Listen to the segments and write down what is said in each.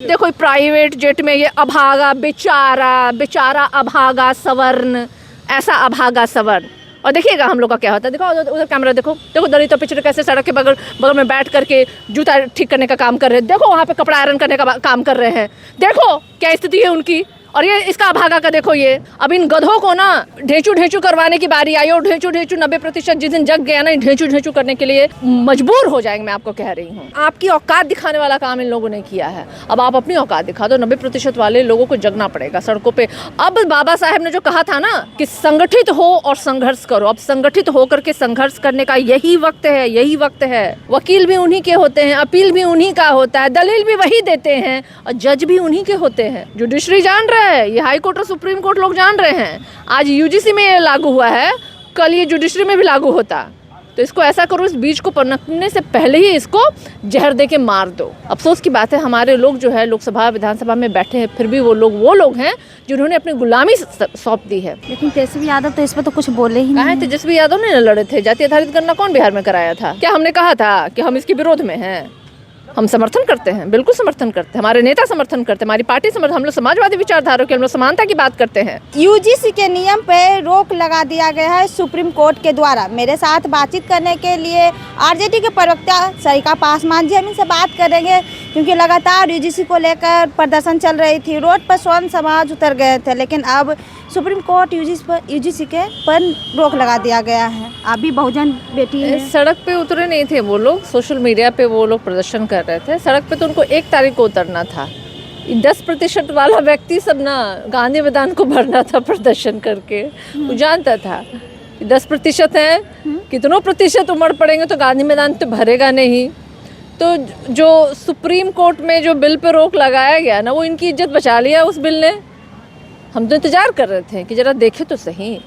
देखो private jet में ये अभागा बेचारा अभागा सवर्ण, ऐसा अभागा सवर्ण। और देखिएगा हम लोग का क्या होता है, देखो उधर कैमरा देखो दलित और पिछड़े कैसे सड़क के बगल में बैठ करके जूता ठीक करने का काम कर रहे हैं। देखो वहाँ पे कपड़ा आयरन करने का काम कर रहे हैं। देखो क्या स्थिति है उनकी। और ये इसका अभागा का देखो ये। अब इन गधों को ना ढेंचू करवाने की बारी आई। और ढेंचू 90% जिस दिन जग गया ना, ढेंचू करने के लिए मजबूर हो जाएंगे। मैं आपको कह रही हूँ, आपकी औकात दिखाने वाला काम इन लोगों ने किया है। अब आप अपनी औकात दिखा दो। 90% वाले लोगों को जगना पड़ेगा सड़कों पे। अब बाबा साहब ने जो कहा था ना कि संगठित हो और संघर्ष करो, अब संगठित होकर के संघर्ष करने का यही वक्त है। वकील भी उन्हीं के होते हैं, अपील भी उन्हीं का होता है, दलील भी वही देते हैं और जज भी उन्हीं के होते हैं। जुडिशरी जान रहा है, ये हाई कोर्ट और सुप्रीम कोर्ट लोग जान रहे हैं। आज यूजीसी में ये लागू हुआ है, कल ये जुडिशरी में भी लागू होता। तो इसको ऐसा करो, इस बीज को पनपने से पहले ही इसको जहर दे के मार दो। अफसोस की बात है, हमारे लोग जो है लोकसभा विधानसभा में बैठे हैं, फिर भी वो लोग हैं जिन्होंने अपनी गुलामी सौंप दी है। लेकिन तेजस्वी यादव तो इस पर तो कुछ बोले ही नहीं। तेजस्वी यादव ने लड़े थे। जाति आधारित गणना कौन बिहार में कराया था? क्या हमने कहा था कि हम इसके विरोध में हैं? हम समर्थन करते हैं, बिल्कुल समर्थन करते हैं। हमारे नेता समर्थन करते हैं, हमारी पार्टी समर्थन। हम लोग समाजवादी विचारधारा के, हम लोग समानता की बात करते हैं। यूजीसी के नियम पे रोक लगा दिया गया है सुप्रीम कोर्ट के द्वारा। मेरे साथ बातचीत करने के लिए आरजेडी के प्रवक्ता सरिता पासवान जी, हम इनसे बात करेंगे क्योंकि लगातार यूजीसी को लेकर प्रदर्शन चल रही थी। रोड पर स्वर्ण समाज उतर गए थे, लेकिन अब सुप्रीम कोर्ट यूजीसी के पर रोक लगा दिया गया है। आप भी बहुजन बेटी हैं। सड़क पे उतरे नहीं थे वो लोग, सोशल मीडिया पे वो लोग प्रदर्शन कर रहे थे। सड़क पे तो उनको 1 तारीख को उतरना था। 10% वाला व्यक्ति सब ना गांधी मैदान को भरना था प्रदर्शन करके। वो जानता था 10% है, कितनों प्रतिशत उमड़ पड़ेंगे तो गांधी मैदान तो भरेगा नहीं। तो जो सुप्रीम कोर्ट में जो बिल पे रोक लगाया गया ना, वो इनकी इज्जत बचा लिया उस बिल ने। हम तो इंतजार कर रहे थे कि जरा देखे तो सही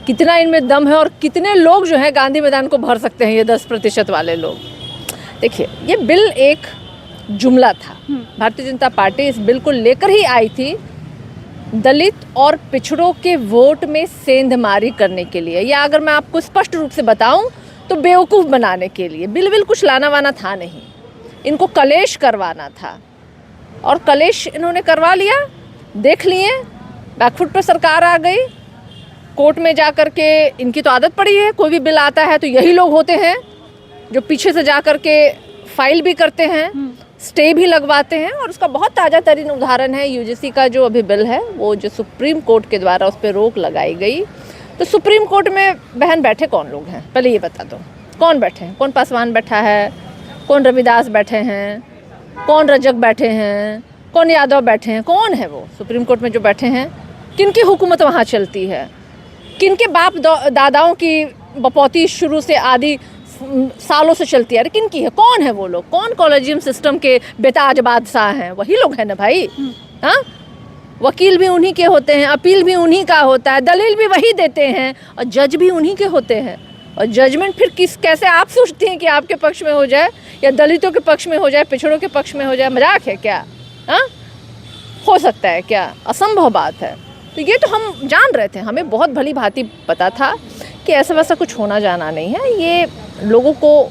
कितना इनमें दम है और कितने लोग जो है गांधी मैदान को भर सकते हैं, ये 10% वाले लोग। देखिए, ये बिल एक जुमला था। भारतीय जनता पार्टी इस बिल को लेकर ही आई थी दलित और पिछड़ों के वोट में सेंधमारी करने के लिए, या अगर मैं आपको स्पष्ट रूप से बताऊं तो बेवकूफ़ बनाने के लिए। बिल कुछ लाना वाना था नहीं, इनको कलेश करवाना था और कलेश इन्होंने करवा लिया। देख लिए, बैकफुट पर सरकार आ गई। कोर्ट में जा कर के इनकी तो आदत पड़ी है, कोई भी बिल आता है तो यही लोग होते हैं जो पीछे से जा कर के फाइल भी करते हैं, स्टे भी लगवाते हैं। और उसका बहुत ताज़ा तरीन उदाहरण है यूजीसी का जो अभी बिल है, वो जो सुप्रीम कोर्ट के द्वारा उस पर रोक लगाई गई। तो सुप्रीम कोर्ट में बहन बैठे कौन लोग हैं, पहले ये बता दो। कौन बैठे हैं? कौन पासवान बैठा है, कौन रविदास बैठे हैं, कौन रजक बैठे हैं, कौन यादव बैठे हैं? कौन है वो सुप्रीम कोर्ट में जो बैठे हैं? किनकी हुकूमत वहाँ चलती है? किनके बाप दादाओं की बपौती शुरू से आदि सालों से चलती है? अरे किनकी है? कौन है वो लोग? कौन कॉलेजियम सिस्टम के बेताज बादशाह हैं? वही लोग हैं ना भाई। हाँ, वकील भी उन्हीं के होते हैं, अपील भी उन्हीं का होता है, दलील भी वही देते हैं और जज भी उन्हीं के होते हैं। और जजमेंट फिर कैसे आप सोचते हैं कि आपके पक्ष में हो जाए या दलितों के पक्ष में हो जाए, पिछड़ों के पक्ष में हो जाए? मजाक है क्या? हाँ, हो सकता है क्या? असंभव बात है। तो ये तो हम जान रहे थे, हमें बहुत भली भांति पता था कि ऐसा वैसा कुछ होना जाना नहीं है। ये लोगों को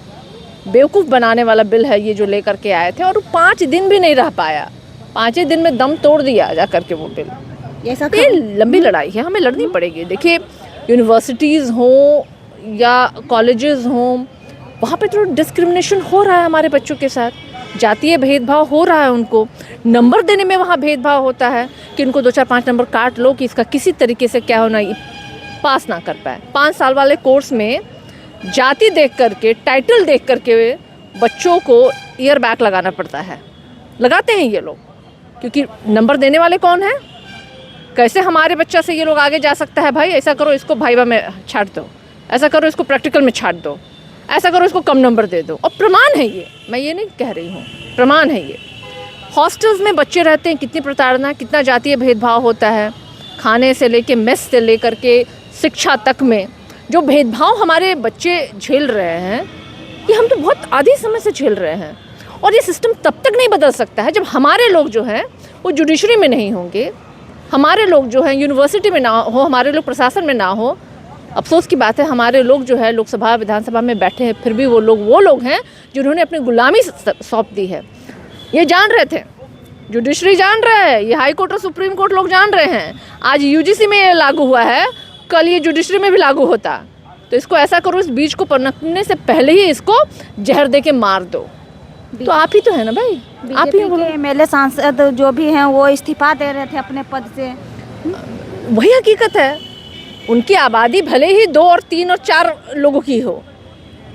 बेवकूफ़ बनाने वाला बिल है ये जो लेकर के आए थे। और 5 दिन भी नहीं रह पाया, 5 दिन में दम तोड़ दिया जा करके वो बिल। ये लंबी लड़ाई है, हमें लड़नी पड़ेगी। देखिए, यूनिवर्सिटीज़ हों या कॉलेजेस हों, वहाँ पे तो डिस्क्रिमिनेशन हो रहा है हमारे बच्चों के साथ। जातीय भेदभाव हो रहा है, उनको नंबर देने में वहाँ भेदभाव होता है कि इनको 2 4 5 नंबर काट लो कि इसका किसी तरीके से क्या होना, पास ना कर पाए। 5 साल वाले कोर्स में जाति देख करके, टाइटल देख करके बच्चों को ईयर बैक लगाना पड़ता है। लगाते हैं ये लोग, क्योंकि नंबर देने वाले कौन है? कैसे हमारे बच्चा से ये लोग आगे जा सकता है? भाई ऐसा करो, इसको भाईवा में छाट दो, ऐसा करो, इसको प्रैक्टिकल में छाट दो, ऐसा करो, इसको कम नंबर दे दो। और प्रमाण है ये, मैं ये नहीं कह रही हूँ, प्रमाण है ये। हॉस्टल्स में बच्चे रहते हैं, कितनी प्रताड़ना, कितना जातीय भेदभाव होता है। खाने से लेके मेस से लेकर के शिक्षा तक में जो भेदभाव हमारे बच्चे झेल रहे हैं, ये हम तो बहुत आधी समय से झेल रहे हैं। और ये सिस्टम तब तक नहीं बदल सकता है जब हमारे लोग जो हैं वो जुडिशरी में नहीं होंगे, हमारे लोग जो हैं यूनिवर्सिटी में ना हो, हमारे लोग प्रशासन में ना हो। अफसोस की बात है, हमारे लोग जो है लोकसभा विधानसभा में बैठे हैं, फिर भी वो लोग हैं जिन्होंने अपनी गुलामी सौंप दी है। ये जान रहे थे जुडिशरी जान रहा है, ये हाई कोर्ट और सुप्रीम कोर्ट लोग जान रहे हैं। आज यूजीसी में ये लागू हुआ है, कल ये जुडिशरी में भी लागू होता। तो इसको ऐसा करो, इस बीज को पनपने से पहले ही इसको जहर दे के मार दो। तो आप ही तो है ना भाई, आप ही बीजेपी के एमएलए सांसद जो भी हैं वो इस्तीफा दे रहे थे अपने पद से। वही हकीकत है। उनकी आबादी भले ही 2 और 3 और 4 लोगों की हो,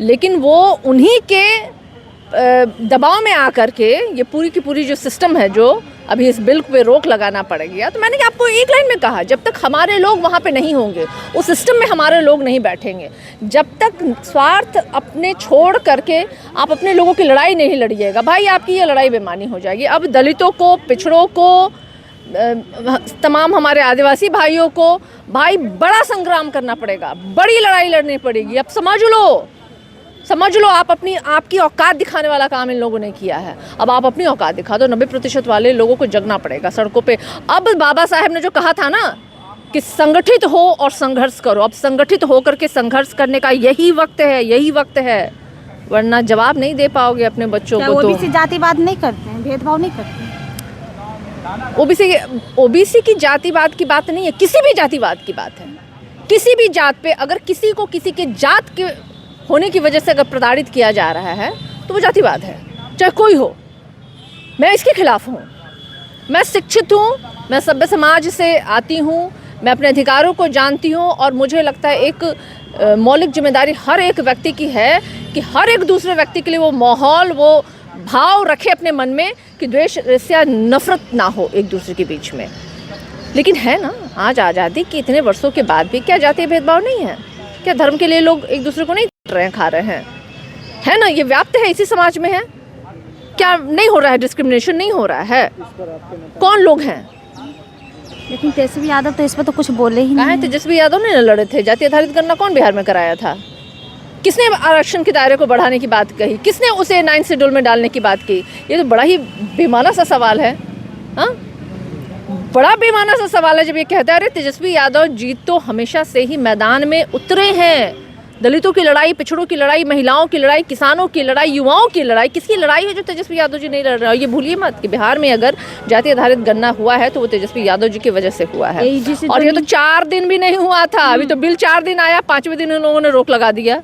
लेकिन वो उन्हीं के दबाव में आकर के ये पूरी की पूरी जो सिस्टम है, जो अभी इस बिल पे रोक लगाना पड़ेगा। तो मैंने आपको एक लाइन में कहा, जब तक हमारे लोग वहाँ पे नहीं होंगे, उस सिस्टम में हमारे लोग नहीं बैठेंगे, जब तक स्वार्थ अपने छोड़ करके आप अपने लोगों की लड़ाई नहीं लड़िएगा, भाई आपकी ये लड़ाई बेमानी हो जाएगी। अब दलितों को, पिछड़ों को, तमाम हमारे आदिवासी भाइयों को भाई बड़ा संग्राम करना पड़ेगा, बड़ी लड़ाई लड़नी पड़ेगी। अब समझ लो आपकी औकात दिखाने वाला काम इन लोगों ने किया है। अब आप अपनी औकात दिखा दो। 90% वाले लोगों को जगना पड़ेगा सड़कों पे। अब बाबा साहेब ने जो कहा था ना कि संगठित हो और संघर्ष करो, अब संगठित होकर के संघर्ष करने का यही वक्त है, वरना जवाब नहीं दे पाओगे अपने बच्चों को। तो ओबीसी जातिवाद नहीं करते हैं, भेदभाव नहीं करते हैं। ओबीसी की जातिवाद की बात नहीं है, किसी भी जातिवाद की बात है। किसी भी जात पे अगर किसी को किसी के जात के होने की वजह से अगर प्रताड़ित किया जा रहा है तो वो जातिवाद है, चाहे कोई हो। मैं इसके खिलाफ हूँ। मैं शिक्षित हूँ, मैं सभ्य समाज से आती हूँ, मैं अपने अधिकारों को जानती हूँ, और मुझे लगता है एक मौलिक जिम्मेदारी हर एक व्यक्ति की है कि हर एक दूसरे व्यक्ति के लिए वो माहौल, वो भाव रखे अपने मन में कि द्वेष या नफरत ना हो एक दूसरे के बीच में। लेकिन है ना, आज आज़ादी के इतने वर्षों के बाद भी क्या जातीय भेदभाव नहीं है? क्या धर्म के लिए लोग एक दूसरे को नहीं खा रहे हैं? है ना, ये व्याप्त है, इसी समाज में है। क्या नहीं हो रहा है? डिस्क्रिमिनेशन नहीं हो रहा है? कौन लोग हैं? लेकिन तेजस्वी यादव तो इस पर तो कुछ बोले ही नहीं। तेजस्वी यादव ने लड़े थे। जाति आधारित गणना कौन बिहार में कराया था? किसने आरक्षण के दायरे को बढ़ाने की बात कही? किसने उसे 9 शेड्यूल में डालने की बात की? ये तो बड़ा ही बेमाना सा सवाल है। हाँ, बड़ा बेमाना सा सवाल है जब ये कहता है अरे तेजस्वी यादव जी तो हमेशा से ही मैदान में उतरे हैं। दलितों की लड़ाई, पिछड़ों की लड़ाई, महिलाओं की लड़ाई, किसानों की लड़ाई, युवाओं की लड़ाई, किसकी लड़ाई है जो तेजस्वी यादव जी नहीं लड़ रहे? ये भूलिए मत कि बिहार में अगर जाति आधारित गणना हुआ है तो वो तेजस्वी यादव जी की वजह से हुआ है। और ये तो 4 दिन भी नहीं हुआ था, अभी तो बिल 4 दिन आया, 5वें दिन उन लोगों ने रोक लगा दिया।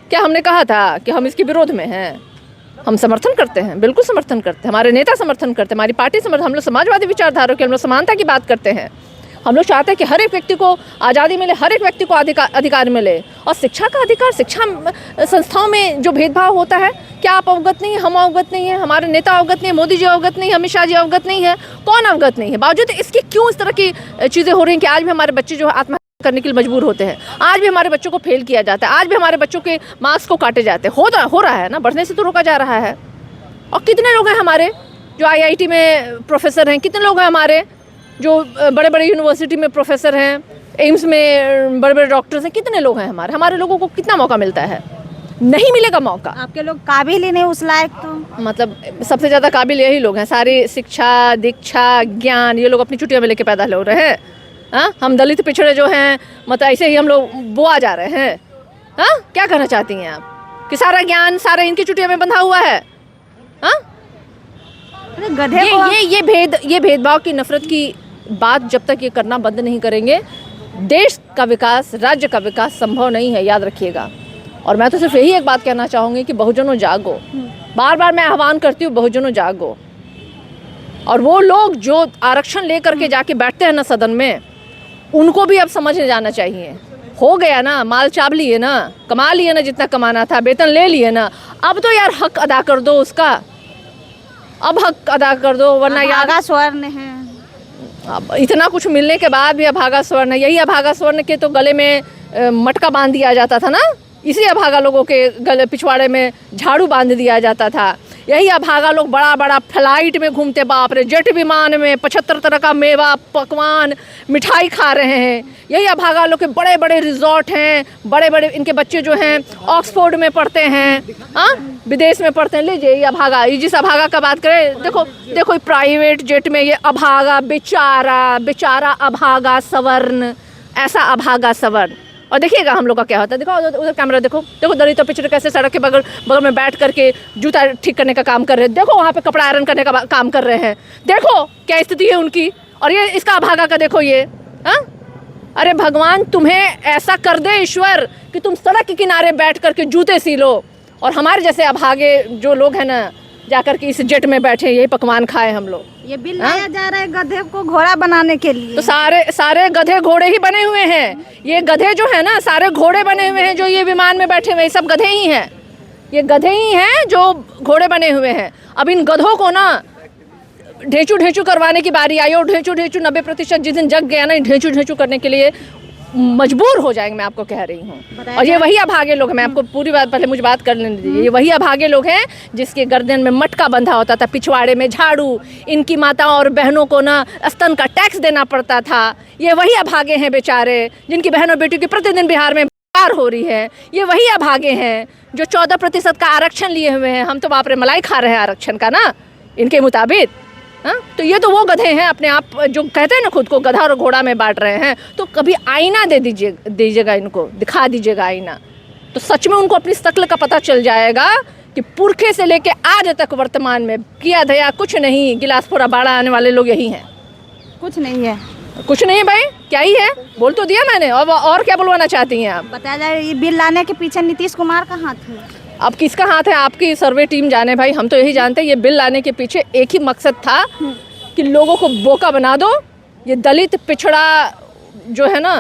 क्या हमने कहा था कि हम इसके विरोध में हैं? हम समर्थन करते हैं, बिल्कुल समर्थन करते हैं, हमारे नेता समर्थन करते हैं, हमारी पार्टी समर्थन, हम लोग समाजवादी विचारधारा के, हम लोग समानता की बात करते हैं। हम लोग चाहते हैं कि हर एक व्यक्ति को आज़ादी मिले, हर एक व्यक्ति को अधिकार मिले। और शिक्षा का अधिकार, शिक्षा संस्थाओं में जो भेदभाव होता है, क्या आप अवगत नहीं है? हम अवगत नहीं है, हमारे नेता अवगत नहीं है, मोदी जी अवगत नहीं है, अमित शाह जी अवगत नहीं है, कौन अवगत नहीं है? बावजूद इसकी क्यों इस तरह की चीज़ें हो रही हैं कि आज भी हमारे बच्चे जो है आत्महत्या करने के लिए मजबूर होते हैं, आज भी हमारे बच्चों को फेल किया जाता है, आज भी हमारे बच्चों के मार्क्स को काटे जाते हैं? हो रहा है ना, बढ़ने से तो रोका जा रहा है। और कितने लोग हैं हमारे जो IIT में प्रोफेसर हैं, कितने लोग हैं हमारे जो बड़े बड़े यूनिवर्सिटी में प्रोफेसर हैं, एम्स में बड़े बड़े डॉक्टर्स हैं, कितने लोग हैं हमारे लोगों को कितना मौका मिलता है? नहीं मिलेगा मौका। आपके लोग काबिल ही नहीं उस लायक। तो मतलब सबसे ज़्यादा काबिल यही लोग हैं, सारी शिक्षा, दीक्षा, ज्ञान, ये लोग अपनी छुट्टियाँ में लेके पैदा हो रहे हैं। हाँ, हम दलित पिछड़े जो हैं, मतलब ऐसे ही हम लोग बोआ जा रहे हैं। हाँ, क्या कहना चाहती हैं आप कि सारा ज्ञान सारा इनकी छुट्टियों में बंधा हुआ है? हाँ, गधे ये भेदभाव की, नफरत की बात जब तक ये करना बंद नहीं करेंगे, देश का विकास, राज्य का विकास संभव नहीं है, याद रखिएगा। और मैं तो सिर्फ यही एक बात कहना चाहूँगी कि बहुजनों जागो। बार बार मैं आह्वान करती हूँ, बहुजनों जागो। और वो लोग जो आरक्षण लेकर के जाके बैठते हैं ना सदन में, उनको भी अब समझने जाना चाहिए। हो गया ना, माल चाप लिए ना, कमा लिए ना जितना कमाना था, वेतन ले लिए ना, अब तो यार हक अदा कर दो उसका, अब हक अदा कर दो, वरना यार स्वर्ण है। अब इतना कुछ मिलने के बाद भी अभागा स्वर्ण, यही अभागा स्वर्ण के तो गले में मटका बांध दिया जाता था ना, इसी अभागा लोगों के गले पिछवाड़े में झाड़ू बांध दिया जाता था। यही अभागा लोग बड़ा बड़ा फ्लाइट में घूमते, बाप रे, जेट विमान में 75 तरह का मेवा, पकवान, मिठाई खा रहे हैं। यही अभागा लोग के बड़े बड़े रिजॉर्ट हैं, बड़े बड़े इनके बच्चे जो हैं ऑक्सफोर्ड में पढ़ते हैं, हाँ, विदेश में पढ़ते हैं। लीजिए ये अभागा, ये जिस अभागा का बात करें, देखो प्राइवेट जेट में ये अभागा, बेचारा अभागा सवर्ण, ऐसा अभागा सवर्ण। और देखिएगा हम लोग का क्या होता है। देखो उधर कैमरा देखो, देखो दलितों पिछड़े कैसे सड़क के बगल में बैठ करके जूता ठीक करने का काम कर रहे हैं। देखो वहाँ पे कपड़ा आयरन करने का काम कर रहे हैं। देखो क्या स्थिति है उनकी। और ये इसका अभागा का देखो ये। हाँ, अरे भगवान तुम्हें ऐसा कर दे ईश्वर कि तुम सड़क के किनारे बैठ करके जूते सी लो, और हमारे जैसे अभागे जो लोग हैं ना जाकर के इस जेट में बैठे यही पकवान खाए हम लोग। ये बिल लाया जा रहा है गधे को घोड़ा बनाने के लिए। तो सारे गधे घोड़े ही बने हुए हैं। ये गधे जो है ना सारे घोड़े बने हुए हैं, जो ये विमान में बैठे हुए हैं सब गधे ही हैं। ये गधे ही हैं जो घोड़े बने हुए हैं। अब इन गधों को ना ढेंचू करवाने की बारी आई, और ढेंचू 90% जिस दिन जग गया ना ढेंचू करने के लिए मजबूर हो जाएंगे, मैं आपको कह रही हूँ। और ये वही अभागे लोग हैं, मैं आपको पूरी बात पहले मुझे बात कर लेने दीजिए। ये वही अभागे लोग हैं जिसके गर्दन में मटका बंधा होता था, पिछवाड़े में झाड़ू, इनकी माताओं और बहनों को ना स्तन का टैक्स देना पड़ता था। ये वही अभागे हैं बेचारे जिनकी बहन और बेटियों की प्रतिदिन बिहार में मार हो रही है। ये वही अभागे हैं जो 14% का आरक्षण लिए हुए हैं। हम तो बाप रे मलाई खा रहे हैं आरक्षण का ना इनके मुताबिक। हाँ, तो ये तो वो गधे हैं अपने आप जो कहते हैं ना खुद को गधा और घोड़ा में बांट रहे हैं। तो कभी आईना दीजिएगा इनको, दिखा दीजिएगा आईना, तो सच में उनको अपनी शक्ल का पता चल जाएगा कि पुरखे से लेके आज तक वर्तमान में किया धया कुछ नहीं। गिलासपुरा बाड़ा आने वाले लोग यही हैं। कुछ नहीं है, कुछ नहीं भाई, क्या ही है, बोल तो दिया मैंने। और क्या बुलवाना चाहती हैं आप? बताया जाए ये बिल लाने के पीछे नीतीश कुमार का हाथ है। अब किसका हाथ है? आपकी सर्वे टीम जाने भाई, हम तो यही जानते हैं। ये बिल लाने के पीछे एक ही मकसद था कि लोगों को बोका बना दो। ये दलित पिछड़ा जो है ना,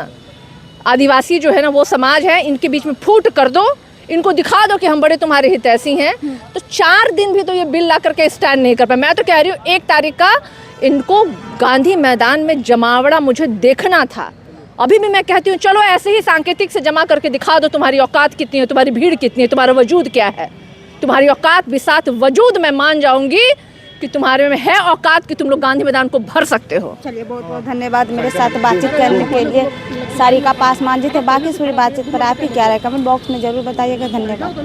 आदिवासी जो है ना, वो समाज है, इनके बीच में फूट कर दो। इनको दिखा दो कि हम बड़े तुम्हारे हितैषी हैं। तो 4 दिन भी तो ये बिल ला करके स्टैंड नहीं कर पाए। मैं तो कह रही हूँ 1 तारीख का इनको गांधी मैदान में जमावड़ा मुझे देखना था। अभी भी मैं कहती हूँ चलो ऐसे ही सांकेतिक से जमा करके दिखा दो तुम्हारी औकात कितनी है, तुम्हारी भीड़ कितनी है, तुम्हारा वजूद क्या है। तुम्हारी औकात बिसात वजूद मैं मान जाऊंगी कि तुम्हारे में है औकात कि तुम लोग गांधी मैदान को भर सकते हो। चलिए बहुत बहुत धन्यवाद मेरे साथ बातचीत करने के लिए। सारिका पासवान जी थे। बाकी पूरी बातचीत पर आपकी क्या राय कमेंट बॉक्स में जरूर बताइएगा। धन्यवाद।